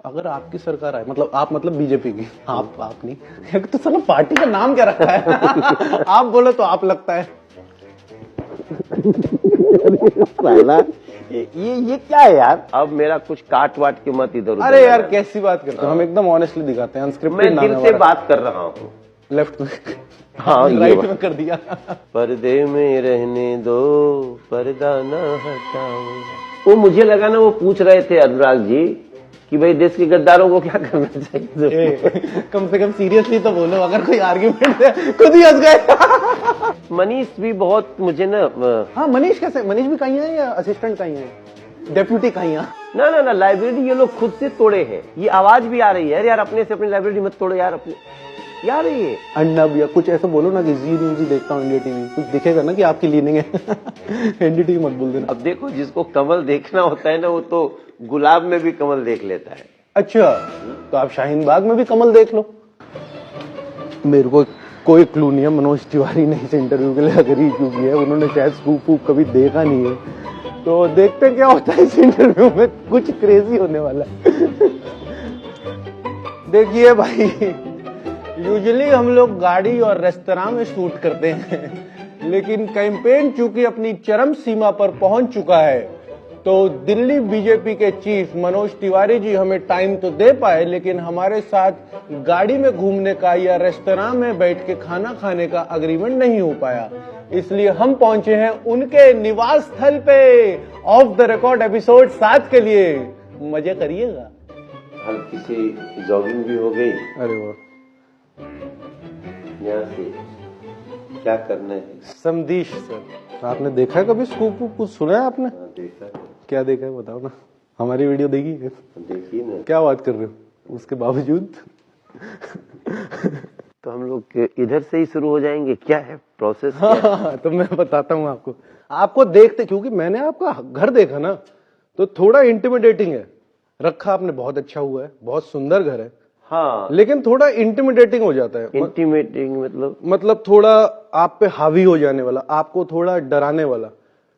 अगर आपकी सरकार आए, मतलब आप मतलब बीजेपी की, आप नहीं तो साला पार्टी का नाम क्या रखा है? आप बोले तो आप लगता है। साला ये क्या है यार? अब मेरा कुछ काट वाट के मत इधर उधर। अरे यार कैसी बात करते हो, हम एकदम ऑनेस्टली दिखाते हैं। मैं दिल से बात कर रहा हूँ। लेफ्ट में, हाँ राइट में कर दिया। पर्दे में रहने दो, पर्दा न हटाओ। वो मुझे लगा ना वो पूछ रहे थे अनुराग जी कि भाई देश के गद्दारों को क्या करना चाहिए। कम से कम सीरियसली तो बोलो, अगर कोई आर्ग्यूमेंट है। खुद ही हंस गए। मनीष भी बहुत मुझे ना। हाँ मनीष कैसे, मनीष भी कहीं है या असिस्टेंट कहीं है, डेप्यूटी कहीं है? ना लाइब्रेरी ये लोग खुद से तोड़े हैं। ये आवाज भी आ रही है यार, अपने से अपनी लाइब्रेरी मत तोड़ो यार अपने यार। ये अन्नब या कुछ ऐसा बोलो ना कि जी न्यूज ही देखता हूँ, इंडिया टीवी, कुछ दिखेगा ना कि आपकी लीनिंग है। एनडीटीवी मत बोल देना। अब देखो जिसको कमल देखना होता है ना वो तो गुलाब में भी कमल देख लेता है। अच्छा तो आप शाहीन बाग में भी कमल देख लो। मेरे को कोई क्लू नहीं है, मनोज तिवारी ने इस इंटरव्यू के लिए अग्री क्यों किया है। उन्होंने शायद स्कूप वूप कभी देखा नहीं है, तो देखते क्या होता है इस इंटरव्यू में। कुछ क्रेजी होने वाला है। देखिए भाई, यूजुअली हम लोग गाड़ी और रेस्तरां में शूट करते हैं, लेकिन कैंपेन चूंकि अपनी चरम सीमा पर पहुंच चुका है, तो दिल्ली बीजेपी के चीफ मनोज तिवारी जी हमें टाइम तो दे पाए, लेकिन हमारे साथ गाड़ी में घूमने का या रेस्तरां में बैठ के खाना खाने का एग्रीमेंट नहीं हो पाया। इसलिए हम पहुंचे हैं उनके निवास स्थल पे ऑफ द रिकॉर्ड एपिसोड 7 के लिए। मजे करिएगा। हल्की सी जॉगिंग भी हो गई। अरे वाह, यहाँ से क्या करना है? समदीश सर, आपने देखा है कभी स्कूप वूप, कुछ सुना है आपने? देखा है। क्या देखा है बताओ ना। हमारी वीडियो देखी है? देखिए ना। क्या बात कर रहे हो, उसके बावजूद। तो हम लोग इधर से ही शुरू हो जाएंगे, क्या है प्रोसेस? हाँ, तो मैं बताता हूँ आपको देखते, क्योंकि मैंने आपका घर देखा ना, तो थोड़ा इंटिमिडेटिंग है। रखा आपने बहुत अच्छा हुआ है, बहुत सुंदर घर है, हाँ, लेकिन थोड़ा इंटिमिडेटिंग हो जाता है। इंटीमेटिंग मतलब थोड़ा आप पे हावी हो जाने वाला, आपको थोड़ा डराने वाला।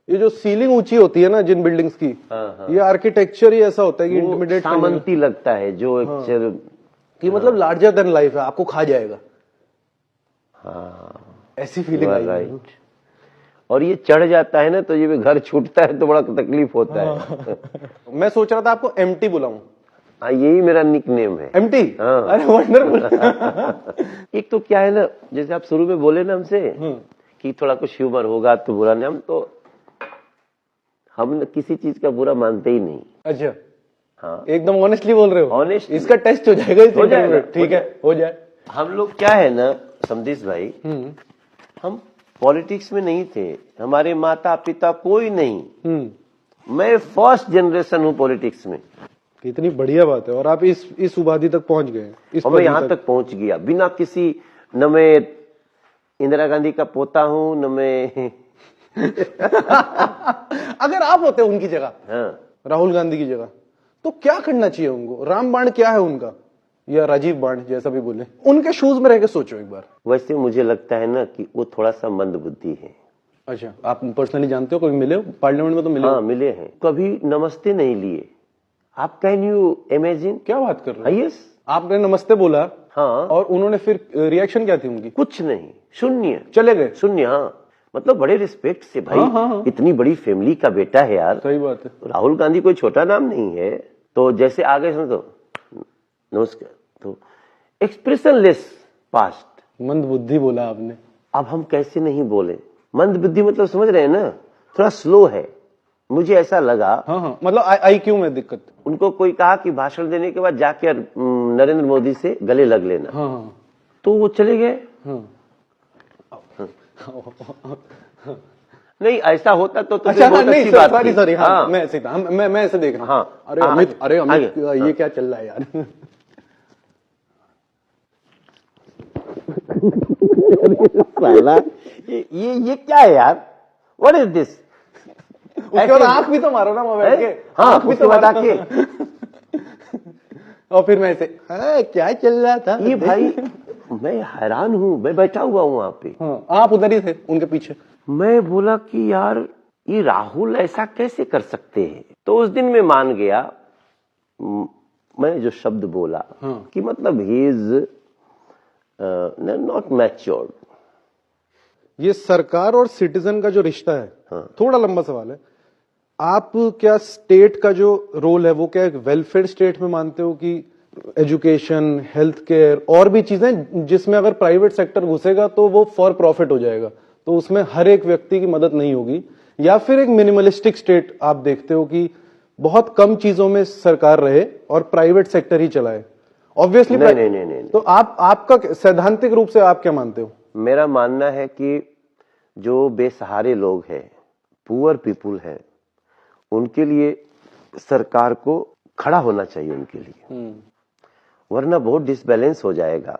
ये जो सीलिंग ऊंची होती है ना जिन बिल्डिंग्स की, हाँ। ये आर्किटेक्चर ही ऐसा होता है कि इंटिमिडेट सामंती लगता है जो एक कि मतलब लार्जर देन लाइफ है, आपको खा जाएगा। हाँ, ऐसी फीलिंग आई। राइट। और ये चढ़ जाता है ना तो ये भी घर छूटता है तो बड़ा तकलीफ होता है। मैं सोच रहा था आपको एमटी बुलाऊं। हाँ, यही मेरा निक नेम है, एमटी। हाँ। अरे वंडरफुल। एक तो क्या है ना, जैसे आप शुरू में बोले ना हमसे कि थोड़ा कुछ ह्यूमर होगा तो बुरा नहीं, हम किसी चीज का बुरा मानते ही नहीं। अच्छा, हाँ, एकदम ऑनेस्टली बोल रहे हो? ऑनेस्ट। इसका टेस्ट हो जाएगा इस इंटरव्यू में। ठीक है, हो जाए। हम लोग क्या है ना समदीश भाई, हम पॉलिटिक्स में नहीं थे, हमारे माता पिता कोई नहीं। मैं फर्स्ट जनरेशन हूँ पॉलिटिक्स में। कितनी बढ़िया बात है। और आप इस उपाधि तक पहुंच गए। और मैं यहाँ तक पहुंच गया बिना किसी, न मैं इंदिरा गांधी का पोता हूँ, न मैं अगर आप होते उनकी जगह, हाँ, राहुल गांधी की जगह, तो क्या करना चाहिए उनको? रामबाण क्या है उनका, या राजीव बाण, जैसा भी बोले। उनके शूज में रह के सोचो एक बार। वैसे मुझे लगता है ना कि वो थोड़ा सा मंद बुद्धि है। अच्छा, आप पर्सनली जानते हो? कभी मिले हो पार्लियामेंट में? तो मिले? हाँ, मिले हैं। कभी नमस्ते नहीं लिए। आप कैन यू इमेजिन? क्या बात कर रहे हो? यस, आपने नमस्ते बोला, हाँ, और उन्होंने फिर रिएक्शन क्या थी उनकी? कुछ नहीं, शून्य, चले गए? शून्य। हाँ, मतलब बड़े रिस्पेक्ट से भाई। हाँ। इतनी बड़ी फैमिली का बेटा है यार। सही बात है। राहुल गांधी कोई छोटा नाम नहीं है। तो जैसे आगे सुन तो नमस्कार, तो एक्सप्रेशन लेस पास्ट। मंद बुद्धि बोला आपने। अब हम कैसे नहीं बोले? मंद बुद्धि मतलब समझ रहे हैं ना, थोड़ा स्लो है, मुझे ऐसा लगा। हाँ, मतलब आईक्यू में दिक्कत। उनको कोई कहा कि भाषण देने के बाद जाके नरेंद्र मोदी से गले लग लेना। हाँ। तो वो चले गए। नहीं, ऐसा होता तो अच्छा, बहुत नहीं, अच्छी बात थी। सॉरी, हाँ, मैं ऐसे था, मैं ऐसे देख रहा हूँ। हाँ, अरे अमित, ये क्या चल रहा है यार? साला, ये क्या है यार? What is this? उसके बाद आंख भी तो मारो ना वहां बैठ के। हाँ, आंख भी तो बता मारो। के। और फिर मैं ऐसे, क्या चल रहा था? ये भाई मैं हैरान हूँ, मैं बैठा हुआ हूँ वहां पे। हाँ, आप उधर ही थे उनके पीछे। मैं बोला कि यार ये राहुल ऐसा कैसे कर सकते हैं? तो उस दिन मैं मान गया, मैं जो शब्द बोला कि मतलब ही इज नॉट मैच्योर्ड। ये सरकार और सिटीजन का जो रिश्ता है, थोड़ा लंबा सवाल है। आप क्या स्टेट का जो रोल है वो क्या एक वेलफेयर स्टेट में मानते हो कि एजुकेशन, हेल्थ केयर और भी चीजें जिसमें अगर प्राइवेट सेक्टर घुसेगा तो वो फॉर प्रॉफिट हो जाएगा, तो उसमें हर एक व्यक्ति की मदद नहीं होगी, या फिर एक मिनिमलिस्टिक स्टेट आप देखते हो कि बहुत कम चीजों में सरकार रहे और प्राइवेट सेक्टर ही चलाए? ऑब्वियसली नहीं। तो आपका सैद्धांतिक रूप से आप क्या मानते हो? मेरा मानना है कि जो बेसहारे लोग हैं, पुअर पीपुल है, उनके लिए सरकार को खड़ा होना चाहिए उनके लिए, वरना बहुत डिसबैलेंस हो जाएगा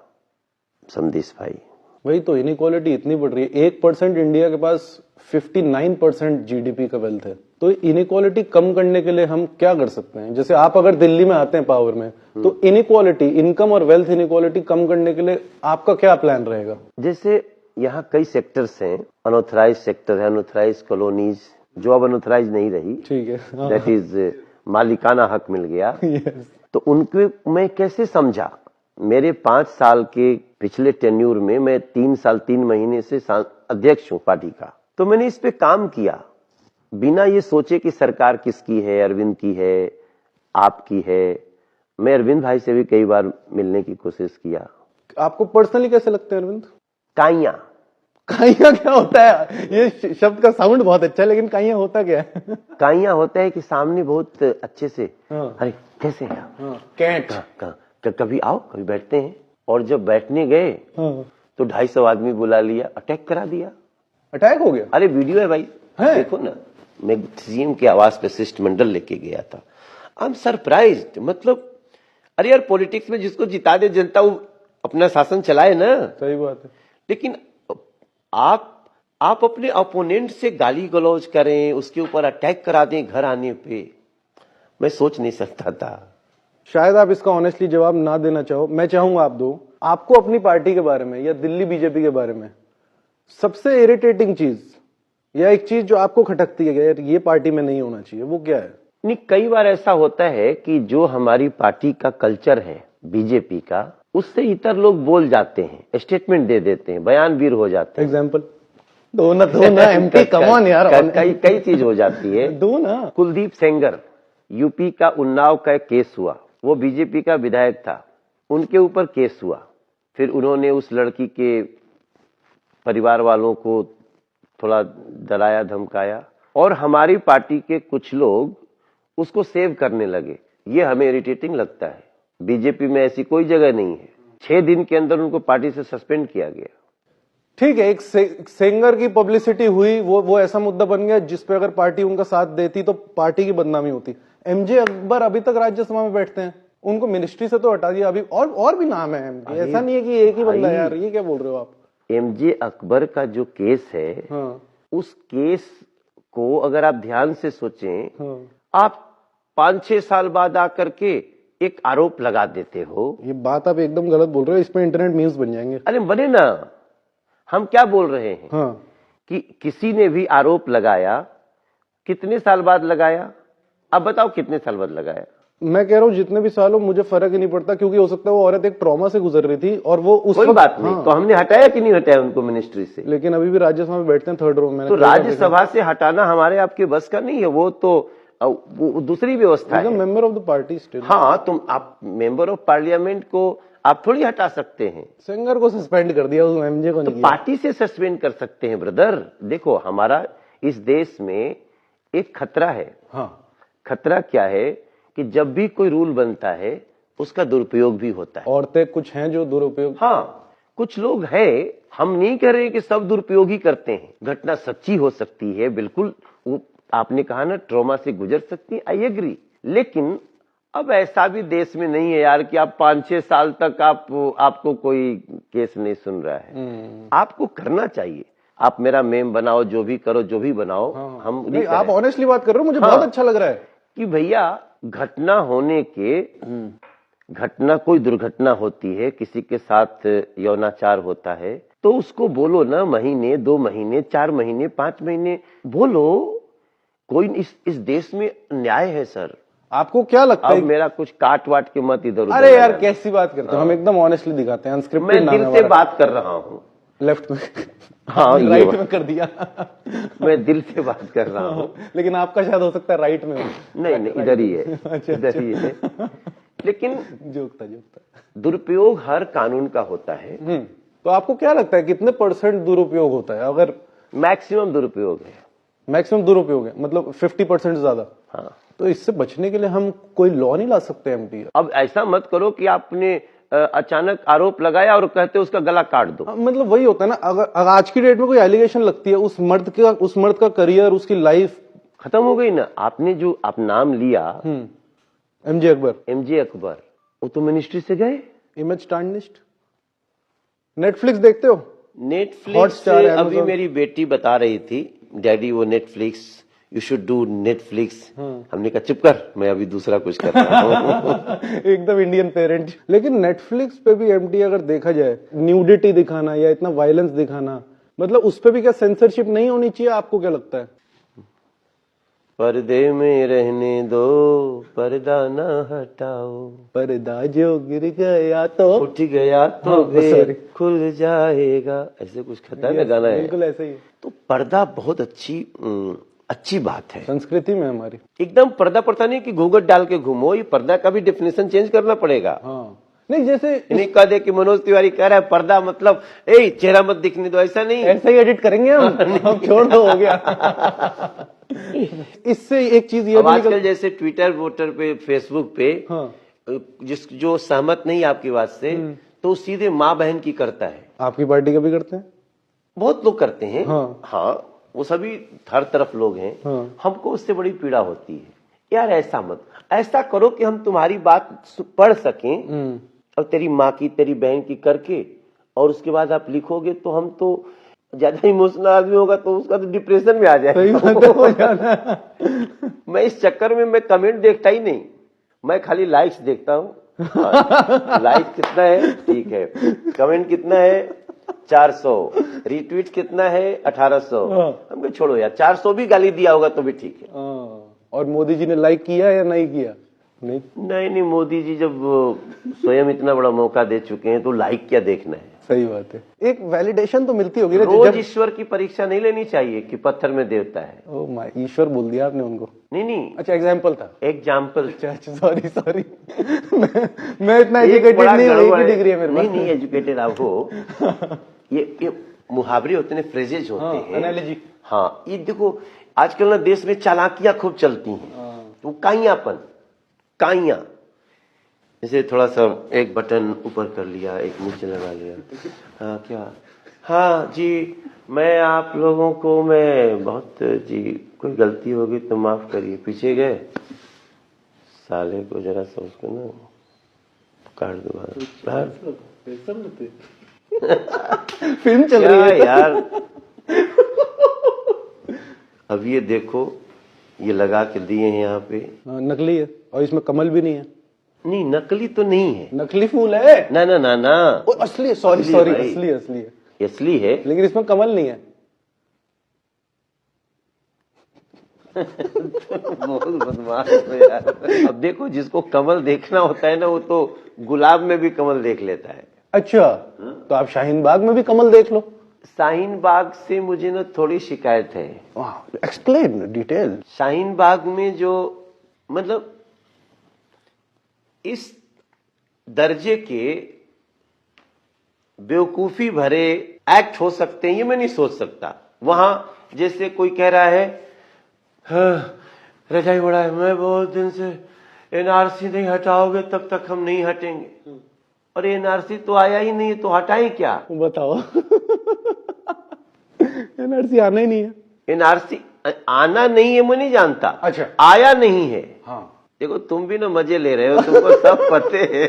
समदीश भाई। वही तो, इनइक्वालिटी इतनी बढ़ रही है। 1% इंडिया के पास 59% जीडीपी का वेल्थ है, तो इनइक्वालिटी कम करने के लिए हम क्या कर सकते हैं? जैसे आप अगर दिल्ली में आते हैं पावर में, तो इनइक्वालिटी, इनकम और वेल्थ इनइक्वालिटी कम करने के लिए आपका क्या प्लान रहेगा? जैसे यहाँ कई सेक्टर्स हैं, अनऑथराइज सेक्टर है, अनऑथराइज कॉलोनीज जो अब अनऑथराइज नहीं रही, ठीक है, दैट इज मालिकाना हक मिल गया। yes. तो उनको मैं कैसे समझा? मेरे 5 साल के पिछले टेन्यूर में मैं 3 साल 3 महीने से अध्यक्ष हूं पार्टी का, तो मैंने इस पे काम किया बिना ये सोचे कि सरकार किसकी है, अरविंद की है, आपकी है। मैं अरविंद भाई से भी कई बार मिलने की कोशिश किया। आपको पर्सनली कैसे लगते हैं अरविंद? काइया क्या होता है? ये शब्द का साउंड बहुत अच्छा है, लेकिन काइया होता क्या है? काइया होता है कि सामने बहुत अच्छे से, अरे कैसे है आप? कैट। कभी आओ, कभी बैठते हैं, और जब बैठने गए तो 250 आदमी बुला लिया, अटैक करा दिया। अटैक हो गया? अरे वीडियो है भाई, देखो ना। मैं सीएम के आवास पे शिष्टमंडल लेके गया था। I am surprised. मतलब अरे यार, पॉलिटिक्स में जिसको जिता दे जनता वो अपना शासन चलाए ना। सही बात है। लेकिन आप अपने अपोनेंट से गाली गलौज करें, उसके ऊपर अटैक करा दें घर आने पे, मैं सोच नहीं सकता था। शायद आप इसका ऑनेस्टली जवाब ना देना चाहो, मैं चाहूंगा आप दो। आपको अपनी पार्टी के बारे में या दिल्ली बीजेपी के बारे में सबसे इरिटेटिंग चीज या एक चीज जो आपको खटकती है यार ये पार्टी में नहीं होना चाहिए, वो क्या है? नहीं, कई बार ऐसा होता है कि जो हमारी पार्टी का कल्चर है बीजेपी का, उससे इतर लोग बोल जाते हैं, स्टेटमेंट दे देते हैं, बयानवीर हो जाते हैं। एग्जाम्पल दो ना एमपी, कम ऑन यार। कई चीज हो जाती है। दो ना। कुलदीप सेंगर, यूपी का उन्नाव का एक केस हुआ, वो बीजेपी का विधायक था, उनके ऊपर केस हुआ। फिर उन्होंने उस लड़की के परिवार वालों को थोड़ा डराया धमकाया, और हमारी पार्टी के कुछ लोग उसको सेव करने लगे। ये हमें इरिटेटिंग लगता है। बीजेपी में ऐसी कोई जगह नहीं है। 6 दिन के अंदर उनको पार्टी से सस्पेंड किया गया। ठीक है, एक सिंगर की पब्लिसिटी हुई, वो ऐसा मुद्दा बन गया जिसपे अगर पार्टी उनका साथ देती तो पार्टी की बदनामी होती। एमजे अकबर अभी तक राज्यसभा में बैठते हैं, उनको मिनिस्ट्री से तो हटा दिया अभी, और भी नाम है एमजे, ऐसा नहीं है कि एक ही बंदा। यार ये क्या बोल रहे हो आप? एमजे अकबर का जो केस है, उस केस को अगर आप ध्यान से सोचें, आप 5-6 साल बाद आकर के एक आरोप लगा देते हो। ये बात आप एकदम गलत बोल रहे हो, इस पे इंटरनेट मीम्स बन जाएंगे। अरे बने ना। हम क्या बोल रहे हैं कि किसी ने भी आरोप लगाया, कितने साल बाद लगाया? अब बताओ कितने साल बाद लगाया? मैं कह रहा हूँ जितने भी साल हो, मुझे फर्क ही नहीं पड़ता, क्योंकि हो सकता है वो औरत एक ट्रॉमा से गुजर रही थी और वो उस कोई बात नहीं। तो हमने हटाया कि नहीं हटाया उनको मिनिस्ट्री से? लेकिन अभी भी राज्यसभा में बैठते हैं 3rd रो में। तो राज्यसभा से हटाना हमारे आपके बस का नहीं है, वो तो वो दूसरी व्यवस्था है। Member of the party still. हाँ, तुम आप मेंबर ऑफ पार्लियामेंट को आप थोड़ी हटा सकते हैं। सिंगर को सस्पेंड कर दिया, उस एमजे को नहीं किया। पार्टी से सस्पेंड कर सकते हैं ब्रदर। देखो, हमारा इस देश में एक खतरा है। खतरा क्या है कि जब भी कोई रूल बनता है उसका दुरुपयोग भी होता है। औरतें कुछ हैं जो दुरुपयोग। हाँ, कुछ लोग हैं। हम नहीं कह रहे कि सब दुरुपयोग ही करते हैं। घटना सच्ची हो सकती है, बिल्कुल। वो आपने कहा ना, ट्रॉमा से गुजर सकती है, आई एग्री। लेकिन अब ऐसा भी देश में नहीं है यार कि आप 5-6 साल तक आपको कोई केस नहीं सुन रहा है। आपको करना चाहिए। आप मेरा मेम बनाओ, जो भी करो, जो भी बनाओ। हम नहीं, आप ऑनेस्टली बात कर रहे हो, मुझे बहुत अच्छा लग रहा है कि भैया घटना होने के घटना, कोई दुर्घटना होती है, किसी के साथ यौनाचार होता है, तो उसको बोलो ना, महीने, 2 महीने, 4 महीने, 5 महीने बोलो। कोई इस देश में न्याय है सर। आपको क्या लगता अब है? मेरा कुछ काट वाट के मत इधर उधर अरे यार लगाना। कैसी बात करते हो, हम एकदम ऑनेस्टली दिखाते हैं, मैं अनस्क्रिप्टेड नाम दिल है से हमारा। बात कर रहा हूँ। लेफ्ट में हाँ, ये राइट बात। में कर दिया। मैं दिल से बात कर रहा हूँ। लेकिन आपका शायद हो सकता है राइट में हो। नहीं, इधर ही है। अच्छा, इधर ही है। लेकिन जोक था। दुरुपयोग हर कानून का होता है। तो आपको क्या लगता है कितने % दुरुपयोग होता है? अगर मैक्सिमम दुरुपयोग है। मैक्सिमम दुरुपयोग है, मतलब 50% ज्यादा। हाँ। तो इससे बचने के लिए हम कोई लॉ नहीं ला सकते एमपी? अब ऐसा मत करो कि आपने अचानक आरोप लगाया और कहते उसका गला काट दो। मतलब वही होता है ना, अगर आज की डेट में कोई एलिगेशन लगती है, उस मर्द का करियर, उसकी लाइफ खत्म हो गई ना। आपने जो आप नाम लिया एमजे अकबर, वो तो मिनिस्ट्री से गए। इमेज स्टैंडलिस्ट। नेटफ्लिक्स देखते हो? नेटफ्लिक्स Hotstar, से अभी Amazon। मेरी बेटी बता रही थी, डैडी वो Netflix, you should do Netflix. हमने कहा चुप कर, मैं अभी दूसरा कुछ कर रहा हूँ। एकदम इंडियन पेरेंट। लेकिन नेटफ्लिक्स पे भी एमटी अगर देखा जाए, न्यूडिटी दिखाना या इतना वायलेंस दिखाना, मतलब उस पे भी क्या सेंसरशिप नहीं होनी चाहिए? आपको क्या लगता है? पर्दे में रहने दो, पर्दा न हटाओ, पर्दा जो गिर गया तो उठ गया तो हाँ, भेद sorry। खुल जाएगा, ऐसे कुछ खतरनाक गाना है। बिल्कुल ऐसे ही है। तो पर्दा बहुत अच्छी बात है। संस्कृति में हमारी एकदम पर्दा पड़ता नहीं कि घूंघट डाल के घूमो, ये पर्दा का भी डेफिनेशन चेंज करना पड़ेगा। हाँ, नहीं जैसे नहीं कह दे कि मनोज तिवारी कह रहा है पर्दा मतलब चेहरा मत दिखने दो, ऐसा नहीं। ऐसा ही एडिट करेंगे हम छोड़ दो, हो गया। इससे एक चीज ये अब भी आजकल जैसे ट्विटर वोटर पे, फेसबुक पे हाँ, जो सहमत नहीं आपकी बात से, तो सीधे माँ बहन की करता है। आपकी पार्टी का भी करते हैं, बहुत लोग करते हैं। हाँ। वो सभी हर तरफ लोग हैं। हाँ। हमको उससे बड़ी पीड़ा होती है। यार ऐसा मत, ऐसा करो कि हम तुम्हारी बात पढ़ सकें और तेरी माँ की, तेरी बहन की करके, और उसके बाद आप लिखोगे तो हम तो ज्यादा इमोशनल आदमी होगा तो उसका तो डिप्रेशन में आ जाएगा। मैं इस चक्कर में मैं कमेंट देखता ही नहीं, मैं खाली लाइक्स देखता हूँ। लाइक कितना है, ठीक है, कमेंट कितना है 400, रीट्वीट कितना है 1800। हमको छोड़ो यार, 400 भी गाली दिया होगा तो भी ठीक है। और मोदी जी ने लाइक किया या नहीं किया? नहीं, मोदी जी जब स्वयं इतना बड़ा मौका दे चुके हैं तो लाइक क्या देखना है। सही बात है। एक वैलिडेशन तो मिलती होगी ना। रोज ईश्वर की परीक्षा नहीं लेनी चाहिए कि पत्थर में देवता है। ओ माय, ईश्वर बोल दिया आपने उनको। नहीं, अच्छा, एग्जाम्पल था। एग्जाम्पल। अच्छा, सॉरी। मैं इतना एजुकेटेड नहीं हूँ, एक ही डिग्री है मेरे पास। नहीं एजुकेटेड आप हो। ये मुहावरे होते हैं, फ्रेजेज होते हैं, एनालॉजी। हाँ, ये देखो आजकल ना देश में चालाकियां खूब चलती हैं। तो काइयां, जैसे थोड़ा सा एक बटन ऊपर कर लिया, एक नीचे लगा लिया। हाँ क्या, हाँ जी, मैं आप लोगों को मैं बहुत जी, कोई गलती होगी तो माफ करिए। पीछे गए, साले को जरा सा उसको ना काट दोबारा। फिल्म चल रही है यार। अब ये देखो, ये लगा के दिए हैं यहाँ पे। नकली है और इसमें कमल भी नहीं है। नहीं, नकली तो नहीं है, नकली फूल है। ना असली है। सॉरी, असली है। असली है, लेकिन इसमें कमल नहीं है। बहुत बदमाश हो यार। अब देखो, जिसको कमल देखना होता है ना, वो तो गुलाब में भी कमल देख लेता है। अच्छा, तो आप शाहीन बाग में भी कमल देख लो। शाहीन बाग से मुझे ना थोड़ी शिकायत है। Explain detail. शाहीन बाग में जो मतलब इस दर्जे के बेवकूफी भरे एक्ट हो सकते हैं, ये मैं नहीं सोच सकता। वहां जैसे कोई कह रहा है, रजाई बड़ा है, मैं बहुत दिन से एनआरसी नहीं हटाओगे तब तक हम नहीं हटेंगे। और एनआरसी तो आया ही नहीं, तो हटाएं क्या? बताओ। एनआरसी आना ही नहीं है। एनआरसी आना नहीं है मैं नहीं जानता। अच्छा, आया नहीं है। हाँ। देखो तुम भी ना मजे ले रहे हो, तुमको सब पते है।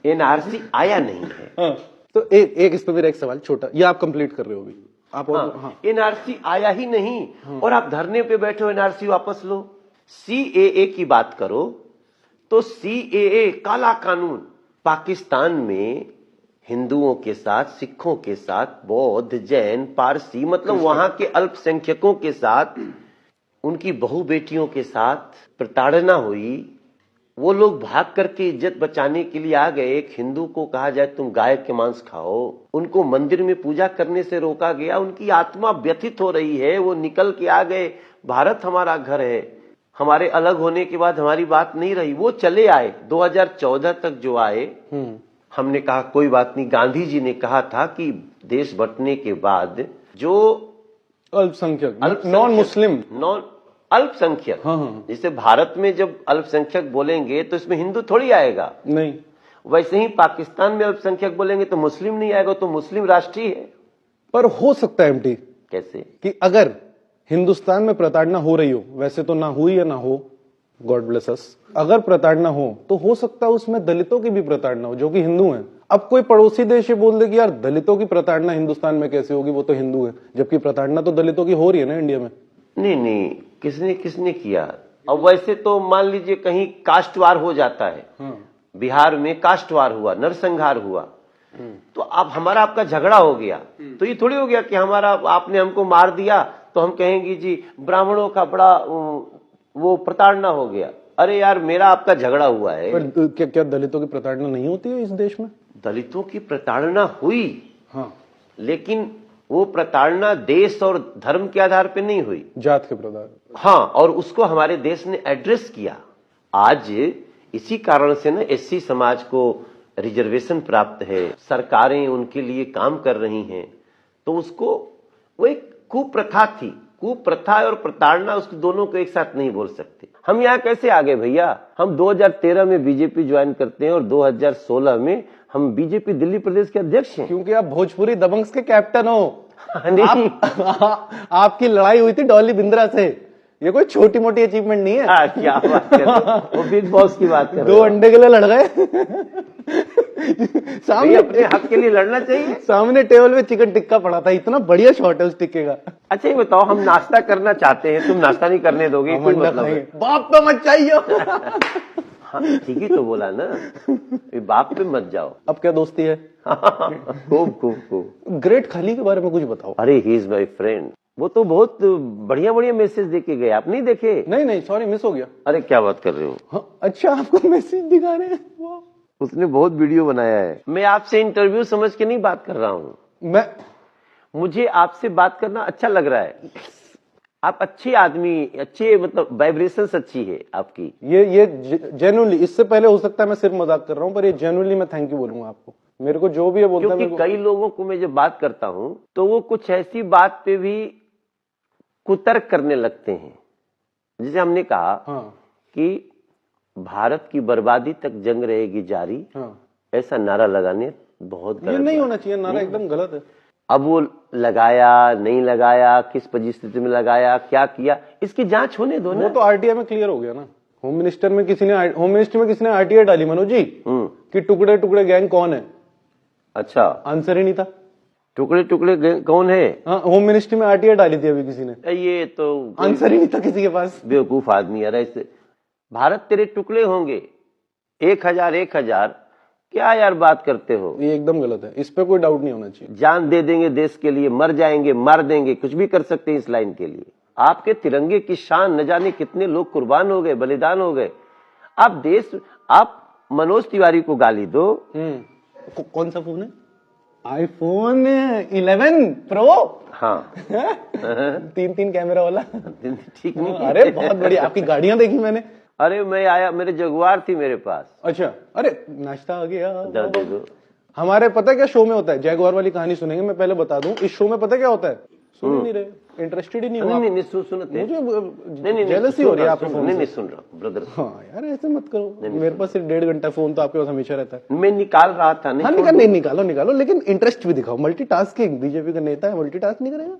एनआरसी आया नहीं है। हाँ। तो एक इस पे मेरा एक सवाल छोटा, ये आप कंप्लीट कर रहे हो अभी आप। हाँ, एनआरसी आया ही नहीं और आप धरने पे बैठे हो, एनआरसी वापस लो। सीएए की बात करो तो सीएए काला कानून, पाकिस्तान में हिंदुओं के साथ, सिखों के साथ, बौद्ध, जैन, पारसी, मतलब वहां के अल्पसंख्यकों के साथ उनकी बहू बेटियों के साथ प्रताड़ना हुई। वो लोग भाग करके इज्जत बचाने के लिए आ गए। एक हिंदू को कहा जाए तुम गाय के मांस खाओ, उनको मंदिर में पूजा करने से रोका गया। उनकी आत्मा व्यथित हो रही है, वो निकल के आ गए। भारत हमारा घर है, हमारे अलग होने के बाद हमारी बात नहीं रही। वो चले आए, 2014 तक जो आए। हमने कहा कोई बात नहीं। गांधी जी ने कहा था कि देश बंटने के बाद जो अल्पसंख्यक नॉन मुस्लिम नॉन अल्पसंख्यक, हाँ। जैसे भारत में जब अल्पसंख्यक बोलेंगे तो इसमें हिंदू थोड़ी आएगा, नहीं, वैसे ही पाकिस्तान में अल्पसंख्यक बोलेंगे तो मुस्लिम नहीं आएगा, तो मुस्लिम राष्ट्रीय है। पर हो सकता है एमटी कैसे कि अगर हिंदुस्तान में प्रताड़ना हो रही हो, वैसे तो ना हुई या ना हो, गॉड ब्लेस अस, अगर प्रताड़ना हो तो हो सकता है उसमें दलितों की भी प्रताड़ना हो जो कि हिंदू हैं। अब कोई पड़ोसी देश ये बोल दे कि यार दलितों की प्रताड़ना हिंदुस्तान में कैसे होगी, वो तो हिंदू है, जबकि प्रताड़ना तो दलितों की हो रही है ना इंडिया में। नहीं, किसने किया। अब वैसे तो मान लीजिए कहीं कास्टवार हो जाता है, बिहार में कास्टवार हुआ, नरसंहार हुआ, तो अब हमारा आपका झगड़ा हो गया, तो ये थोड़ी हो गया कि हमारा आपने हमको मार दिया तो हम कहेंगे जी ब्राह्मणों का बड़ा वो प्रताड़ना हो गया। अरे यार, मेरा आपका झगड़ा हुआ है। पर क्या दलितों की प्रताड़ना नहीं होती है इस देश में? दलितों की प्रताड़ना हुई, हाँ, लेकिन वो प्रताड़ना देश और धर्म के आधार पे नहीं हुई, जात के प्रताड़ना। हाँ, और उसको हमारे देश ने एड्रेस किया। आज इसी कारण से ना एससी समाज को रिजर्वेशन प्राप्त है, सरकारें उनके लिए काम कर रही हैं। तो उसको, वो एक कुप्रथा थी, कुप्रथा और प्रताड़ना, उसको दोनों को एक साथ नहीं बोल सकते। हम यहाँ कैसे आ गए भैया? हम 2013 में बीजेपी ज्वाइन करते हैं और 2016 में हम बीजेपी दिल्ली प्रदेश के अध्यक्ष हैं। क्योंकि आप भोजपुरी दबंग्स के कैप्टन हो। नहीं, आपकी लड़ाई हुई थी डॉली बिंद्रा से, ये कोई छोटी मोटी अचीवमेंट नहीं है। क्या बात कर रहे हो? वो बिग बॉस की बात कर रहे हो। 2 अंडे के लिए लड़ गए। सामने अपने हक के लिए लड़ना चाहिए। सामने टेबल में चिकन टिक्का पड़ा था, इतना बढ़िया शॉट है उस टिक्के का। अच्छा ये बताओ, हम नाश्ता करना चाहते हैं, तुम नाश्ता नहीं करने दोगे? कोई मतलब है? बाप पे मत चाहिए। हाँ, ठीक ही तो बोला ना, बाप पे मत जाओ। अब क्या दोस्ती है? खूब। ग्रेट खली के बारे में कुछ बताओ। अरे ही इज माई फ्रेंड, वो तो बहुत बढ़िया मैसेज देके गए। आप नहीं देखे? नहीं, सॉरी, मिस हो गया। अरे क्या बात कर रहे हो? हाँ, अच्छा आपको मैसेज दिखा रहे हैं? उसने बहुत वीडियो बनाया है। मैं आपसे इंटरव्यू समझ के नहीं बात कर रहा हूँ, मुझे आपसे बात करना अच्छा लग रहा है। आप अच्छे आदमी, अच्छे, मतलब वाइब्रेशंस अच्छी है आपकी। ये जेन्युइनली, इससे पहले हो सकता है मैं सिर्फ मजाक कर रहा हूँ, पर ये जेन्युइनली मैं थैंक यू बोलूंगा आपको। मेरे को जो भी है बोलता है, क्योंकि कई लोगों को मैं जब बात करता हूं तो वो कुछ ऐसी बात पे भी कुतर्क करने लगते हैं। जैसे हमने कहा कि भारत की बर्बादी तक जंग रहेगी जारी, ऐसा नारा लगाने बहुत गलत, ये नहीं होना चाहिए नारा, एकदम गलत है। अब वो लगाया नहीं लगाया, किस परिस्थिति में लगाया, क्या किया, इसकी जांच होने दो ना। वो तो आरटीआई में क्लियर हो गया ना। होम मिनिस्ट्री में किसी ने आरटीआई डाली मनोज जी कि टुकड़े टुकड़े गैंग कौन है। अच्छा, आंसर ही नहीं था। टुकड़े टुकड़े कौन है? हाँ, होम मिनिस्ट्री में आरटीआई डाली थी अभी किसी ने। ये तो आंसर ही नहीं था किसी के पास। बेवकूफ आदमी यार। ऐसे भारत तेरे टुकड़े होंगे 1000 क्या यार बात करते हो? ये एकदम गलत है, इस पे कोई डाउट नहीं होना चाहिए। जान दे देंगे देश के लिए, मर जाएंगे, मार देंगे, कुछ भी कर सकते हैं इस लाइन के लिए। आपके तिरंगे की शान न जाने कितने लोग कुर्बान हो गए, बलिदान हो गए। आप मनोज तिवारी को गाली दो। कौन सा फोन है? IPhone 11 pro. हाँ। 3 कैमरा वाला। ठीक नहीं? अरे बहुत बढ़िया। आपकी गाड़ियां देखी मैंने। अरे मैं आया, मेरे जगुआर थी मेरे पास। अच्छा, अरे नाश्ता आ गया। दे दो। हमारे पता क्या शो में होता है, जगुआर वाली कहानी सुनेंगे। मैं पहले बता दूं, इस शो में पता क्या होता है? सुन ही नहीं रहे, इंटरेस्टेड ही नहीं हो। नहीं सुनते। मुझे जेलसी हो रही है आपके फोन से। नहीं सुन रहा ब्रदर। हाँ यार, ऐसे मत करो। मेरे पास सिर्फ 1.5 घंटा फोन तो आपके पास हमेशा रहता है। मैं निकाल रहा था। नहीं, निकालो, लेकिन इंटरेस्ट भी दिखाओ। मल्टीटास्किंग, बीजेपी का नेता है, मल्टीटास्क नहीं करेगा।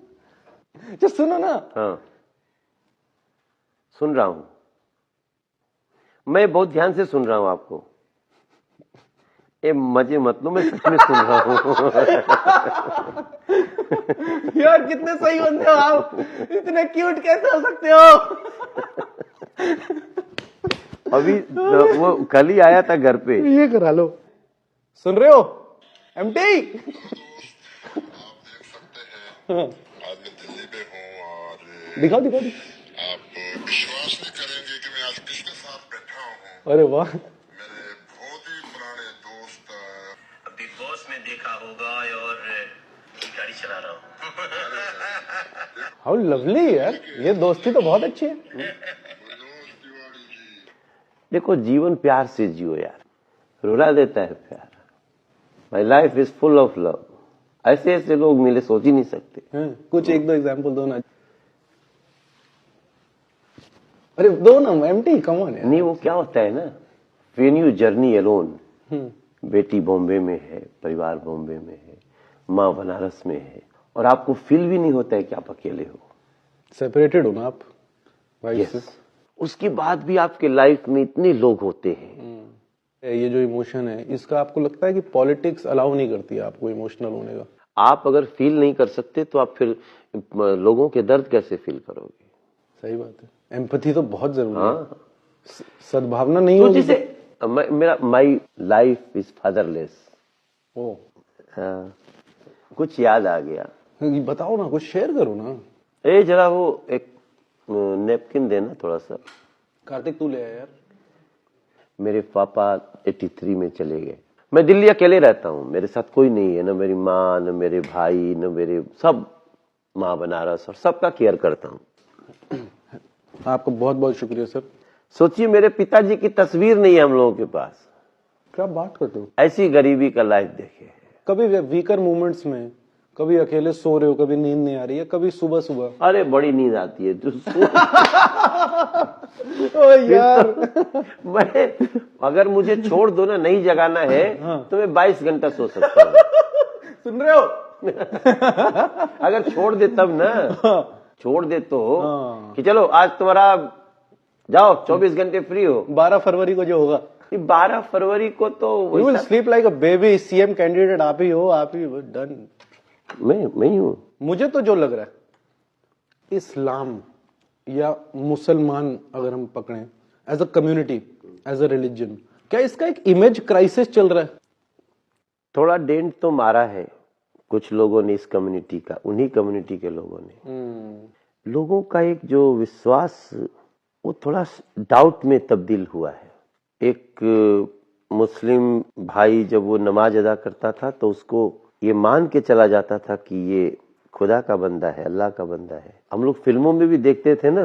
जो सुनो ना। हाँ, सुन रहा हूं, मैं बहुत ध्यान से सुन रहा हूं आपको। ये मजे मत लो, मैं सच में सुन रहा हूं। यार कितने सही बंदे हो आप, इतने क्यूट कैसे हो सकते हो? अभी वो कल ही आया था घर पे। ये करा लो। सुन रहे हो एमटी? आप देख सकते हैं, आज मैं दिल्ली में हूँ और दिखाओ। आप विश्वास नहीं करेंगे कि मैं आज किसके साथ बैठा हूँ। अरे वाह, मेरे बहुत ही पुराने दोस्त बिग बॉस में देखा होगा और गाड़ी चला रहा हूँ। हाउ लवली यार, ये दोस्ती तो बहुत अच्छी है। मनोज तिवारी जी। देखो, जीवन प्यार से जियो यार, रुला देता है प्यार। My life is full of love. ऐसे ऐसे लोग मिले, सोच ही नहीं सकते। कुछ एक दो एग्जांपल दो ना। अरे दो ना, एम्प्टी, कम ऑन यार। नहीं, वो क्या होता है ना, व्हेन यू जर्नी अलोन, बेटी बॉम्बे में है, परिवार बॉम्बे में है, माँ बनारस में है, और आपको फील भी नहीं होता है कि आप अकेले हो। सेपरेटेड हो ना आप वाइफ से। उसके बाद भी आपके लाइफ में इतने लोग होते हैं। ये जो इमोशन है, इसका आपको लगता है कि पॉलिटिक्स अलाउ नहीं करती है आपको इमोशनल होने का? आप अगर फील नहीं कर सकते तो आप फिर लोगों के दर्द कैसे फील करोगे? सही बात है, एम्पैथी तो बहुत जरूरी है। हाँ, सद्भावना नहीं तो होगी जैसे मेरा माई लाइफ इज फादरलेस। ओ, कुछ याद आ गया। ये बताओ ना, कुछ शेयर करो ना। ए जरा वो एक नेपकिन देना थोड़ा सा। कार्तिक तू ले आया यार। मेरे पापा 83 में चले गए। मैं दिल्ली अकेले रहता हूँ, मेरे साथ कोई नहीं है, न मेरी माँ, न मेरे भाई, न मेरे, सब माँ बनारस, और सबका केयर करता हूँ। आपका बहुत बहुत शुक्रिया सर। सोचिए, मेरे पिताजी की तस्वीर नहीं है हम लोगों के पास। क्या बात करते हो? ऐसी गरीबी का लाइफ देखे। कभी वीकर मोमेंट्स में, कभी अकेले सो रहे हो, कभी नींद नहीं आ रही है, कभी सुबह सुबह? अरे बड़ी नींद आती है ओ यार। मैं, अगर मुझे छोड़ दो ना, नहीं जगाना है, तो मैं 22 घंटा सो सकता हूँ। सुन रहे हो? अगर छोड़ दे तब ना, छोड़ दे तो कि चलो आज तुम्हारा जाओ 24 घंटे फ्री हो। 12 फरवरी को जो होगा, 12 फरवरी को तो you will sleep like a baby. CM candidate आप ही हो, आप ही डन। मैं ही हूँ। मुझे तो जो लग रहा है, इस्लाम या मुसलमान अगर हम पकड़ें as a community, as a religion, क्या इसका एक इमेज क्राइसिस चल रहा है? थोड़ा डेंट तो मारा है कुछ लोगों ने इस कम्युनिटी का, उन्हीं कम्युनिटी के लोगों ने। लोगों का एक जो विश्वास, वो थोड़ा डाउट में तब्दील हुआ है। एक मुस्लिम भाई जब वो नमाज अदा करता था तो उसको ये मान के चला जाता था कि ये खुदा का बंदा है, अल्लाह का बंदा है। हम लोग फिल्मों में भी देखते थे ना,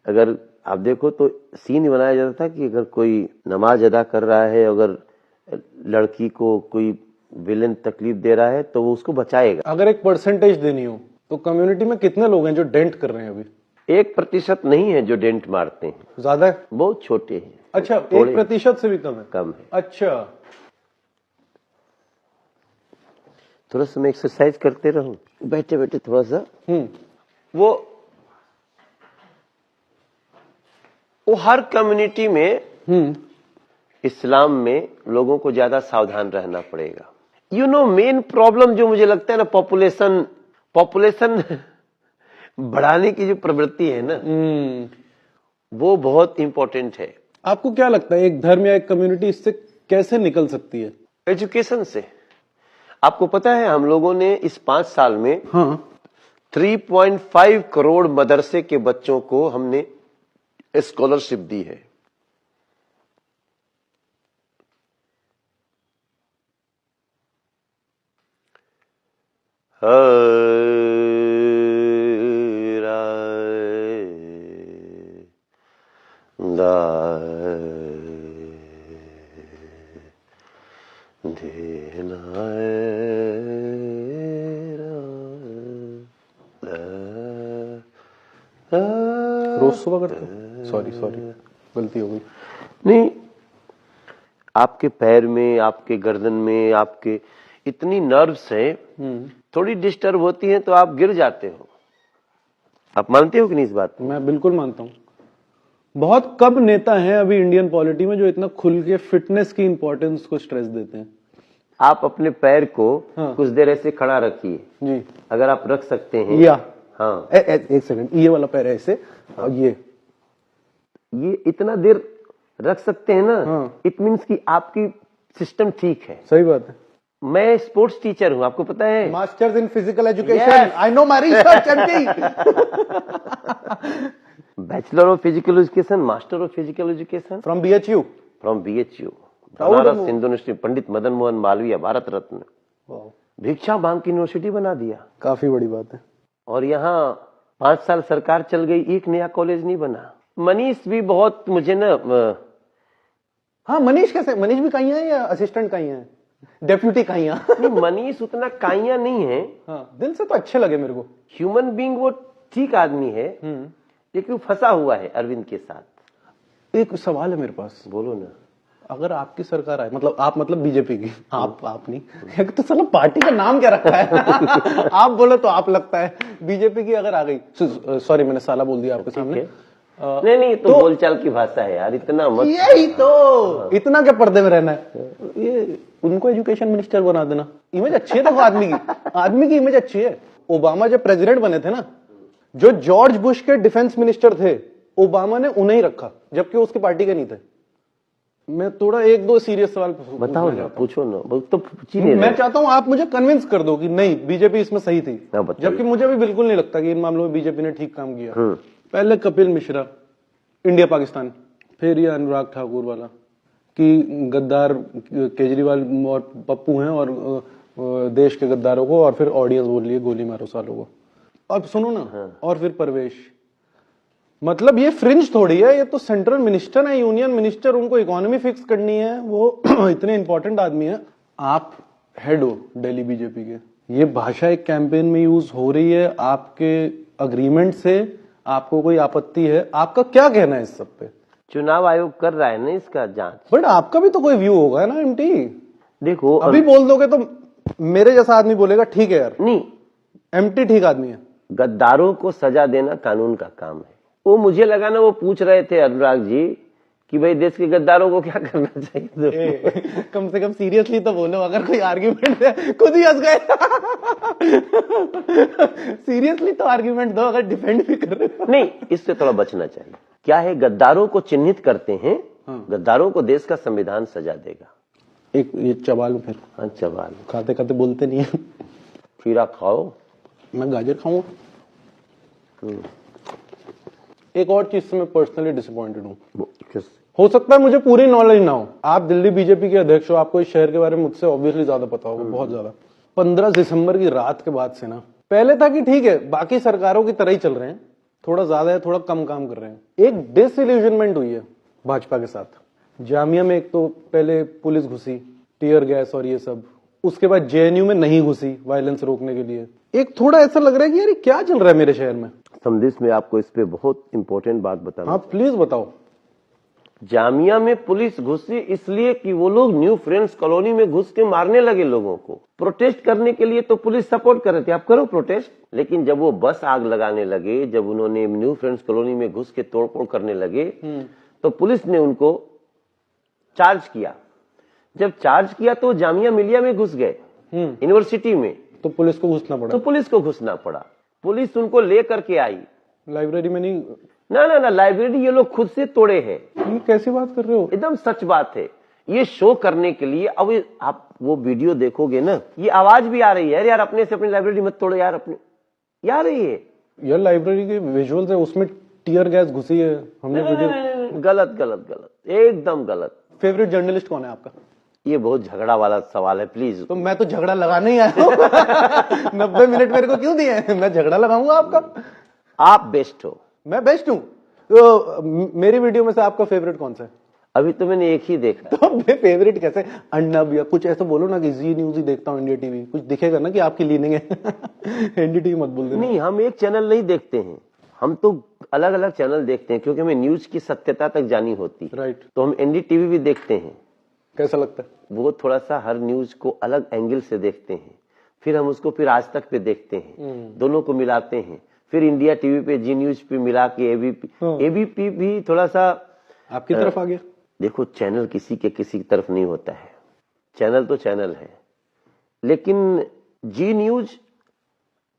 अगर आप देखो तो सीन बनाया जाता था कि अगर कोई नमाज अदा कर रहा है, अगर लड़की को कोई विलेन तकलीफ दे रहा है तो वो उसको बचाएगा। अगर एक परसेंटेज देनी हो तो कम्युनिटी में कितने लोग हैं जो डेंट कर रहे हैं अभी? 1% नहीं है जो डेंट मारते हैं, ज्यादा है? बहुत छोटे हैं। अच्छा, 1% से भी कम है? कम है। अच्छा, थोड़ा सा मैं एक्सरसाइज करते रहूं, बैठे बैठे थोड़ा सा। वो हर कम्युनिटी में, इस्लाम में लोगों को ज्यादा सावधान रहना पड़ेगा। यू नो, मेन प्रॉब्लम जो मुझे लगता है ना, पॉपुलेशन बढ़ाने की जो प्रवृत्ति है ना, वो बहुत इंपॉर्टेंट है। आपको क्या लगता है एक धर्म या एक कम्युनिटी इससे कैसे निकल सकती है? एजुकेशन से। आपको पता है हम लोगों ने इस 5 साल में 3.5 करोड़ मदरसे के बच्चों को हमने स्कॉलरशिप दी है। रोज सुबह करते हो? सॉरी गलती हो गई। नहीं, आपके पैर में, आपके गर्दन में, आपके इतनी नर्व्स हैं, थोड़ी डिस्टर्ब होती हैं तो आप गिर जाते हो। आप मानते हो कि नहीं इस बात? मैं बिल्कुल मानता हूँ। बहुत कम नेता हैं अभी इंडियन पॉलिटी में जो इतना खुल के फिटनेस की इंपॉर्टेंस को स्ट्रेस देते हैं। आप अपने पैर को कुछ देर ऐसे खड़ा रखिए जी, अगर आप रख सकते हैं। या हाँ, एक सेकंड, ये वाला पैर है ऐसे, और ये इतना देर रख सकते हैं ना, इट मीन्स कि आपकी सिस्टम ठीक है। सही बात है। मैं स्पोर्ट्स टीचर हूँ, आपको पता है। Masters in physical education, I know my research MD. Bachelor of physical education, master of physical education from BHU। From BHU, Proud of Banaras him. Hindu University, Pandit Madan Mohan Malviya, Bharat Ratna. वाह, भिक्षा मांग की यूनिवर्सिटी बना दिया। काफी बड़ी बात है। और यहाँ 5 साल सरकार चल गई, एक नया कॉलेज नहीं बना। मनीष भी बहुत मुझे ना हाँ, मनीष कैसे, मनीष भी काइया है या असिस्टेंट काइया है, डेप्यूटी काइया? नहीं, मनीष उतना काइया नहीं है। हाँ, दिल से तो अच्छे लगे मेरे को। ह्यूमन बीइंग वो ठीक आदमी है, लेकिन वो फंसा हुआ है अरविंद के साथ। एक सवाल है मेरे पास, बोलो ना। अगर आपकी सरकार आए, मतलब आप, मतलब बीजेपी की, आप नहीं, एक तो साला पार्टी का नाम क्या रखा है? आप बोलो तो आप लगता है बीजेपी की अगर आ गई, सॉरी मैंने साला बोल दिया आपके सामने। नहीं, तो बोलचाल की भाषा है यार, इतना मत। यही तो, इतना क्या पर्दे में रहना है? ये उनको एजुकेशन मिनिस्टर बना देना, इमेज अच्छी है। देखो आदमी की इमेज अच्छी है। ओबामा जब प्रेसिडेंट बने थे ना, जो जॉर्ज बुश के डिफेंस मिनिस्टर थे, ओबामा ने उन्हें ही रखा, जबकि उसकी पार्टी के नहीं थे। मैं थोड़ा 1-2 सीरियस सवाल बताओ ना, पूछो ना, बहुत तो पूछ ही नहीं मैं रहे। चाहता हूं आप मुझे कन्विंस कर दो कि नहीं, बीजेपी इसमें सही थी, जबकि मुझे भी बिल्कुल नहीं लगता कि इन मामलों में बीजेपी ने ठीक काम किया। पहले कपिल मिश्रा, इंडिया पाकिस्तान, फिर ये अनुराग ठाकुर वाला कि गद्दार केजरीवाल और पप्पू हैं और देश के गद्दारों को, और फिर ऑडियंस बोल रही है गोली मारो सालों को। अब सुनो ना, और फिर परवेश, मतलब ये फ्रिंज थोड़ी है, ये तो सेंट्रल मिनिस्टर है, यूनियन मिनिस्टर, उनको इकोनॉमी फिक्स करनी है, वो इतने इंपॉर्टेंट आदमी है। आप हेड हो दिल्ली बीजेपी के, ये भाषा एक कैंपेन में यूज हो रही है, आपके अग्रीमेंट से आपको कोई आपत्ति है? आपका क्या कहना है इस सब पे? चुनाव आयोग कर रहा है ना इसका जांच। बट आपका भी तो कोई व्यू होगा ना एमटी। देखो अभी बोल दोगे तो मेरे जैसा आदमी बोलेगा ठीक है यार, नहीं, एमटी ठीक आदमी है। गद्दारों को सजा देना कानून का काम है। वो मुझे लगा ना, वो पूछ रहे थे अनुराग जी कि भाई देश के गद्दारों को क्या करना चाहिए। कम से कम सीरियसली तो बोलो, अगर कोई आर्ग्यूमेंट है, खुद ही हंस गए। सीरियसली तो आर्ग्यूमेंट दो, अगर डिफेंड भी कर रहे हो। नहीं, इससे थोड़ा बचना चाहिए। क्या है, गद्दारों को चिन्हित करते हैं, गद्दारों को देश का संविधान सजा देगा। एक ये चबाल फिर, हाँ चबाल, खाते खाते बोलते नहीं है। खीरा खाओ। मैं गाजर खाऊंगा। एक और चीज से मैं पर्सनली डिसअपॉइंटेड हूँ। हो सकता है मुझे पूरी नॉलेज ना हो, आप दिल्ली बीजेपी के अध्यक्ष हो, आपको इस शहर के बारे में मुझसे ऑब्वियसली ज्यादा पता होगा, बहुत ज्यादा। 15 दिसंबर की रात के बाद से ना, पहले था कि ठीक है बाकी सरकारों की तरह ही चल रहे हैं, थोड़ा ज्यादा है, थोड़ा कम काम कर रहे हैं। एक डिसइल्यूजनमेंट हुई है भाजपा के साथ। जामिया में एक तो पहले पुलिस घुसी, टीयर गैस और ये सब, उसके बाद JNU में नहीं घुसी वायलेंस रोकने के लिए। एक थोड़ा ऐसा लग रहा है कि यार क्या चल रहा है मेरे शहर में। समझिस में आपको इस पे बहुत इंपॉर्टेंट बात बताना। हाँ प्लीज बताओ। जामिया में पुलिस घुसी इसलिए कि वो लोग न्यू फ्रेंड्स कॉलोनी में घुस के मारने लगे लोगों को। प्रोटेस्ट करने के लिए तो पुलिस सपोर्ट कर रहे थे, आप करो प्रोटेस्ट। लेकिन जब वो बस आग लगाने लगे, जब उन्होंने न्यू फ्रेंड्स कॉलोनी में घुस के तोड़फोड़ करने लगे, तो पुलिस ने उनको चार्ज किया। जब चार्ज किया तो जामिया मिलिया में घुस गए, यूनिवर्सिटी में, तो पुलिस को घुसना पड़ा। तो पुलिस को घुसना पड़ा। पुलिस उनको लेकर के आई, लाइब्रेरी में नहीं। ना, लाइब्रेरी ये लोग खुद से तोड़े हैं। ये कैसी बात कर रहे हो? एकदम सच बात है। ये शो करने के लिए, अब आप वो वीडियो देखोगे ना, ये आवाज भी आ रही है, यार अपने से अपनी लाइब्रेरी मत तोड़ो यार, अपने आ रही है यार। लाइब्रेरी के विजुअल्स है, उसमें टीयर गैस घुसी है, हमने वीडियो। गलत, एकदम गलत। फेवरेट जर्नलिस्ट कौन है आपका? ये बहुत झगड़ा वाला सवाल है, प्लीज। तो मैं तो झगड़ा लगाने ही आया हूँ। 90 मिनट मेरे को क्यों दिए हैं? मैं झगड़ा लगाऊंगा आपका। आप बेस्ट हो। मैं बेस्ट हूँ। तो मेरी वीडियो में से आपका फेवरेट कौन सा है? अभी तो मैंने एक ही देखा। तो फेवरेट कैसे? अन्नब या कुछ ऐसा बोलो ना कि जी न्यूज ही देखता हूँ, इंडिया टीवी, कुछ दिखेगा ना कि आपकी लीनिंग है। NDTV मत बोल देना। नहीं, हम एक चैनल नहीं देखते हैं, हम तो अलग अलग चैनल देखते हैं, क्योंकि हमें न्यूज की सत्यता तक जानी होती है। राइट। तो हम NDTV भी देखते हैं। कैसा लगता है? वो थोड़ा सा हर न्यूज को अलग एंगल से देखते हैं, फिर हम उसको फिर आज तक पे देखते हैं, दोनों को मिलाते हैं, फिर इंडिया टीवी पे, जी न्यूज पे मिला के एबीपी भी थोड़ा सा आपकी तरफ आ गया। देखो, चैनल किसी के किसी की तरफ नहीं होता है, चैनल तो चैनल है, लेकिन जी न्यूज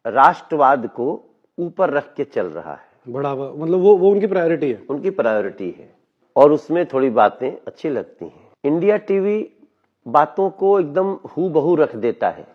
राष्ट्रवाद को ऊपर रख के चल रहा है, बढ़ावा, मतलब वो उनकी प्रायोरिटी है। उनकी प्रायोरिटी है, और उसमें थोड़ी बातें अच्छी लगती हैं। इंडिया टीवी बातों को एकदम हूबहू रख देता है।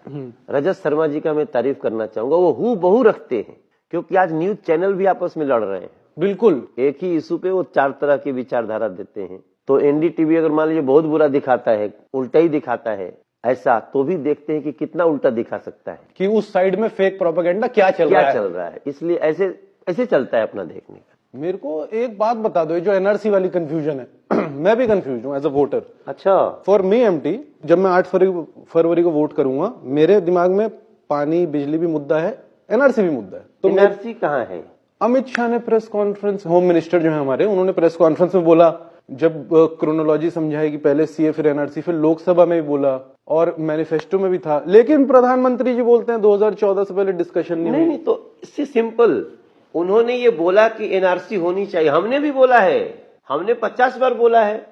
रजत शर्मा जी का मैं तारीफ करना चाहूंगा, वो हूबहू रखते हैं, क्योंकि आज न्यूज चैनल भी आपस में लड़ रहे हैं। बिल्कुल। एक ही इशू पे वो 4 तरह की विचारधारा देते हैं। तो एनडीटीवी अगर मान लीजिए बहुत बुरा दिखाता है, उल्टा ही दिखाता है ऐसा, तो भी देखते हैं कि कितना उल्टा दिखा सकता है, कि उस साइड में फेक प्रोपेगेंडा क्या चल रहा है। इसलिए ऐसे ऐसे चलता है अपना देखने का। मेरे को एक बात बता दो, ये जो एनआरसी वाली कंफ्यूजन है मैं भी कंफ्यूज हूँ एज अ वोटर। अच्छा, फॉर मी एमटी, जब मैं 8 फरवरी को वोट करूंगा, मेरे दिमाग में पानी बिजली भी मुद्दा है, एनआरसी भी मुद्दा है। तो एनआरसी कहाँ है? अमित शाह ने प्रेस कॉन्फ्रेंस, होम मिनिस्टर जो है हमारे, उन्होंने प्रेस कॉन्फ्रेंस में बोला, जब क्रोनोलॉजी समझाएगी, पहले सीए फिर एनआरसी, फिर लोकसभा में भी बोला और मैनिफेस्टो में भी था, लेकिन प्रधानमंत्री जी बोलते हैं 2014 से पहले डिस्कशन नहीं हुई। नहीं, तो इससे सिंपल, उन्होंने ये बोला कि एनआरसी होनी चाहिए, हमने भी बोला है, हमने 50 बार बोला है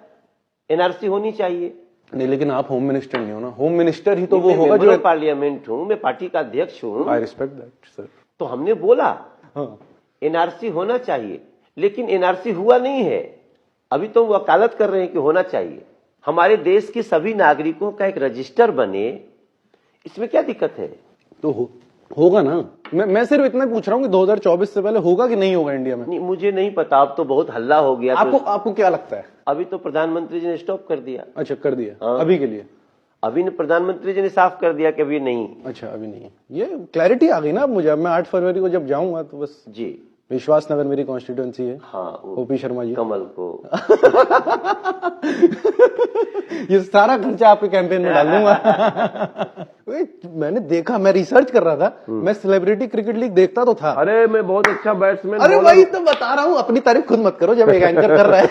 एनआरसी होनी चाहिए। नहीं, लेकिन आप होम मिनिस्टर नहीं हो ना, होम मिनिस्टर ही तो वो होगा जो पार्लियामेंट हूँ, मैं पार्टी का अध्यक्ष हूँ। I respect that sir. तो हमने बोला हाँ, एनआरसी होना चाहिए, लेकिन एनआरसी हुआ नहीं है। अभी तो वकालत कर रहे हैं कि होना चाहिए। हमारे देश के सभी नागरिकों का एक रजिस्टर बने, इसमें क्या दिक्कत है? तो होगा ना। मैं सिर्फ इतना पूछ रहा हूँ कि 2024 से पहले होगा कि नहीं होगा इंडिया में। नहीं, मुझे नहीं पता, अब तो बहुत हल्ला हो गया। आपको क्या लगता है? अभी तो प्रधानमंत्री जी ने स्टॉप कर दिया। अच्छा, कर दिया। हाँ। अभी के लिए अभी ने प्रधानमंत्री जी ने साफ कर दिया कि अभी नहीं। अच्छा, अभी नहीं है। ये क्लैरिटी आ गई ना अब मुझे। अब मैं 8 फरवरी को जब जाऊंगा तो बस जी, विश्वास नगर मेरी कॉन्स्टिट्यूएंसी है। हाँ, ओपी शर्मा जी, कमल को ये सारा खर्चा आपके कैंपेन में डाल दूंगा। मैंने देखा, मैं रिसर्च कर रहा था, मैं सेलिब्रिटी क्रिकेट लीग देखता तो था। अरे मैं बहुत अच्छा बैट्समैन। अरे वही तो बता रहा हूँ, अपनी तारीफ खुद मत करो जब एक एंकर कर रहा है।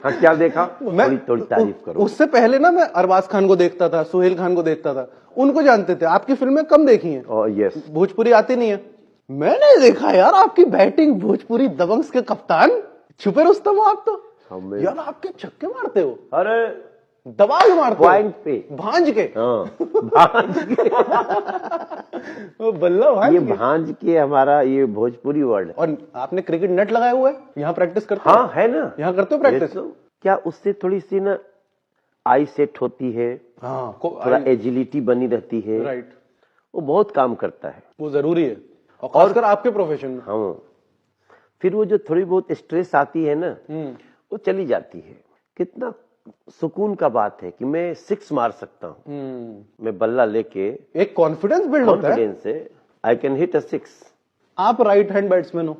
हाँ, क्या देखा? थोड़ी तारीफ करो। उससे पहले ना मैं अरबाज खान को देखता था, सुहेल खान को देखता था, उनको जानते थे। आपकी फिल्में कम देखी हैं। यस, भोजपुरी आती नहीं है। मैंने देखा यार आपकी बैटिंग, भोजपुरी दबंग्स के कप्तान, छुपे रुस्तम हो आप तो। यार आपके छक्के मारते हो, अरे दबा के मारते हो, पॉइंट पे, भांज के। भांज के। बल्ला भांज ये के। भांज के हमारा ये भोजपुरी वर्ड है। और आपने क्रिकेट नेट लगाया हुआ है, यहाँ प्रैक्टिस करते हो? हाँ, है ना, यहाँ करते हो प्रैक्टिस? क्या उससे थोड़ी सी ना आई सेट होती है, हाँ, थोड़ा एजिलिटी बनी रहती है। राइट, वो बहुत काम करता है, वो जरूरी है, और खासकर आपके प्रोफेशन में। हाँ, फिर वो जो थोड़ी बहुत स्ट्रेस आती है ना, वो चली जाती है। कितना सुकून का बात है कि मैं 6 मार सकता हूँ, मैं बल्ला लेके। एक कॉन्फिडेंस बिल्ड होता है, कॉन्फिडेंस से आई कैन हिट अ 6। आप राइट हैंड बैट्समैन हो,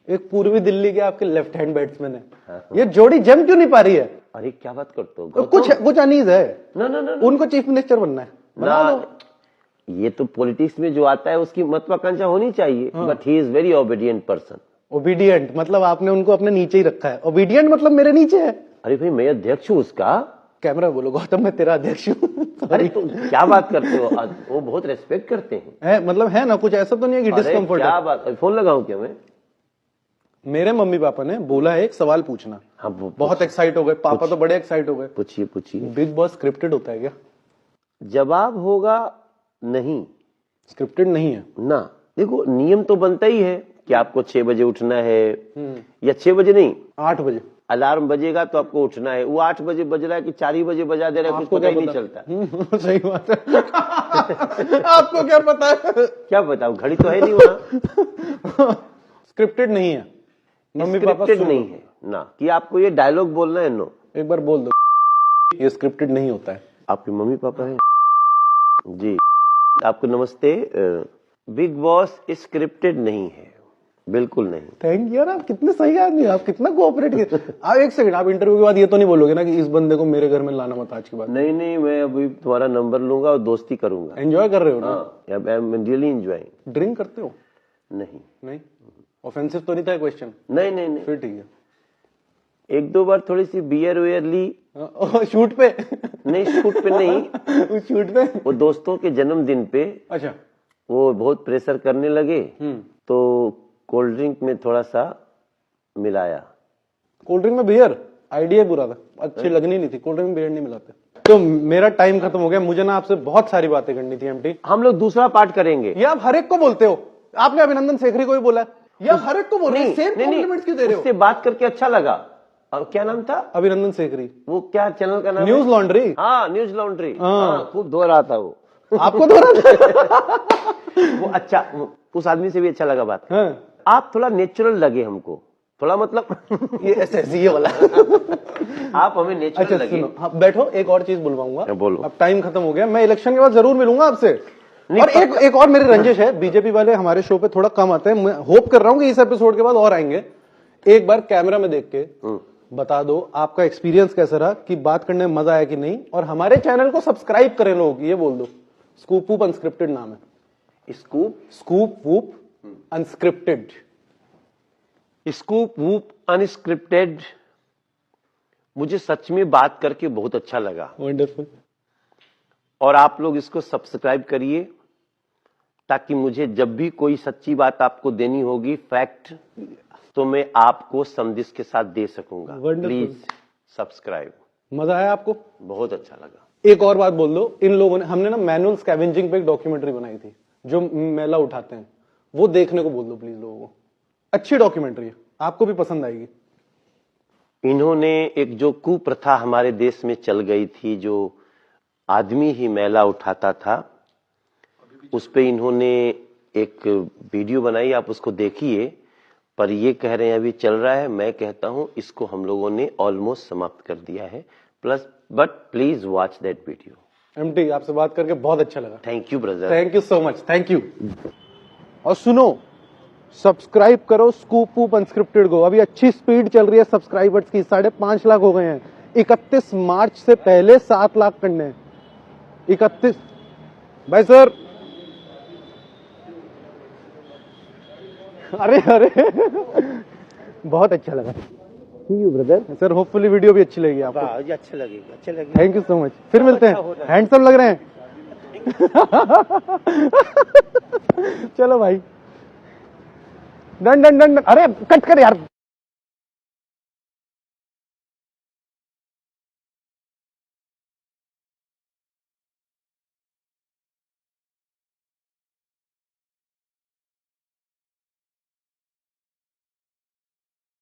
एक पूर्वी दिल्ली के आपके लेफ्ट हैंड बैट्समैन है। ये जोड़ी जम क्यों नहीं पा रही है? अरे क्या बात करते हो? तो कुछ अनीज है ना ना ना, उनको चीफ मिनिस्टर बनना है, बना लो। ये तो पॉलिटिक्स में जो आता है उसकी महत्वाकांक्षा होनी चाहिए, but he is very obedient person. Obedient मतलब आपने उनको अपने नीचे ही रखा है। ओबीडियंट मतलब मेरे नीचे है। अरे भाई, मैं अध्यक्ष हूँ उसका। कैमरा बोलो गौतम, मैं तेरा अध्यक्ष हूँ। अरे तो क्या बात करते हो? वो बहुत रेस्पेक्ट करते हैं। मतलब है ना, कुछ ऐसा तो नहीं है कि डिस्कम्फर्ट है? क्या बात, फोन लगाऊं क्या मैं? मेरे मम्मी पापा ने बोला है एक सवाल पूछना। हाँ, बहुत एक्साइट हो गए पापा, तो बड़े एक्साइट हो गए। पूछिए पूछिए। बिग बॉस स्क्रिप्टेड होता है क्या? जवाब होगा नहीं, स्क्रिप्टेड नहीं है ना। देखो, नियम तो बनता ही है कि आपको 6 बजे उठना है, या 6 बजे नहीं, 8 बजे अलार्म बजेगा तो आपको उठना है। वो 8 बजे बज रहा है कि 4 ही बजे बजा दे रहा है, कुछ पता ही नहीं चलता। सही बात है। आपको क्या पता है? क्या बताऊं, घड़ी तो है नहीं वहां। स्क्रिप्टेड नहीं है, मम्मी पापा स्क्रिप्टेड नहीं है ना, कि आपको ये डायलॉग बोलना है। नो, एक बार बोल दो, ये स्क्रिप्टेड नहीं होता है। आपके मम्मी पापा हैं जी, आपको नमस्ते। बिग बॉस स्क्रिप्टेड नहीं है, बिल्कुल नहीं। थैंक यू यार, आप कितने सही आदमी हो, आप कितना कोऑपरेट किए। आप एक सेकंड, आप इंटरव्यू के बाद ये तो नहीं बोलोगे ना कि इस बंदे को मेरे घर में लाना मत आज के बाद? नहीं नहीं, मैं अभी तुम्हारा नंबर लूंगा और दोस्ती करूंगा। एंजॉय कर रहे हो ना? I am really enjoying. Drink करते हो? नहीं नहीं, ऑफेंसिव तो नहीं था क्वेश्चन? नहीं नहीं नहीं, फिर ठीक है। 1-2 बार थोड़ी सी बियर वेयर ली। शूट पे? नहीं, शूट पे नहीं, शूट पे वो दोस्तों के जन्मदिन पे। अच्छा, वो बहुत प्रेशर करने लगे, तो कोल्ड ड्रिंक में थोड़ा सा मिलाया। कोल्ड ड्रिंक में बियर? आइडिया बुरा था, अच्छी लगनी नहीं थी। कोल्ड ड्रिंक में बियर नहीं मिलाते। तो मेरा टाइम खत्म हो गया, मुझे ना आपसे बहुत सारी बातें करनी थी एमटी। हम लोग दूसरा पार्ट करेंगे। ये आप हर एक को बोलते हो। आपने अभिनंदन सेखरी को भी बोला है, या हर एक को बोल रहे हैं, सेम कॉम्प्लीमेंट्स क्यों दे रहे हो? उससे बात करके अच्छा लगा। क्या नाम था? अभिनंदन सेखरी। वो क्या चैनल का नाम? News laundry. हाँ, न्यूज लॉन्ड्री। खूब धो रहा था वो। आपको धो रहा था? वो अच्छा, उस आदमी से भी अच्छा लगा बात। आप थोड़ा नेचुरल लगे हमको, थोड़ा मतलब ये ऐसे ये वाला आप हमें नेचुरल अच्छा लगे। सुनो, हाँ, बैठो, एक और चीज बुलवाऊंगा। बोलो। अब टाइम खत्म हो गया, मैं इलेक्शन के बाद जरूर मिलूंगा आपसे। और एक और मेरी रंजिश है, बीजेपी वाले हमारे शो पे थोड़ा कम आते हैं, मैं होप कर रहा हूँ कि इस एपिसोड के बाद और आएंगे। एक बार कैमरा में देख के बता दो आपका एक्सपीरियंस कैसा रहा, कि बात करने में मजा आया कि नहीं, और हमारे चैनल को सब्सक्राइब करें लोग, ये बोल दो। स्कूप वूप अनस्क्रिप्टेड नाम है। Scoop whoop unscripted. Scoop whoop unscripted. मुझे सच में बात करके बहुत अच्छा लगा, वंडरफुल। और आप लोग इसको सब्सक्राइब करिए, ताकि मुझे जब भी कोई सच्ची बात आपको देनी होगी, फैक्ट, तो मैं आपको संदेश के साथ दे सकूंगा। Please subscribe. मजा आया आपको? बहुत अच्छा लगा। एक और बात बोल दो, इन लोगों ने, हमने ना मैनुअल स्कैवेंजिंग पे एक डॉक्यूमेंट्री बनाई थी, जो मैला उठाते हैं, वो देखने को बोल दो प्लीज लोगों को। अच्छी डॉक्यूमेंट्री है, आपको भी पसंद आएगी। इन्होंने एक जो कुप्रथा हमारे देश में चल गई थी, जो आदमी ही मैला उठाता था, उस पे इन्होंने एक वीडियो बनाई, आप उसको देखिए। पर ये कह रहे हैं अभी चल रहा है, मैं कहता हूं इसको हम लोगों ने ऑलमोस्ट समाप्त कर दिया है। Plus but please watch that video. MT, आपसे बात करके बहुत अच्छा लगा। Thank you brother. Thank you so much, thank you. और सुनो, सब्सक्राइब करो स्कूप वूप अनस्क्रिप्टेड को। अभी अच्छी स्पीड चल रही है सब्सक्राइबर्स की, 5.5 लाख हो गए हैं। 31 मार्च से पहले 7 लाख करने हैं। 31 भाई सर। अरे अरे बहुत अच्छा लगा। Thank you brother. Sir hopefully video भी अच्छी लगी आपको। अच्छा लगेगा, अच्छा लगेगा। थैंक यू सो मच, फिर मिलते हैं। हैंडसम लग रहे हैं। चलो भाई, डन डन डन। अरे कट कर यार।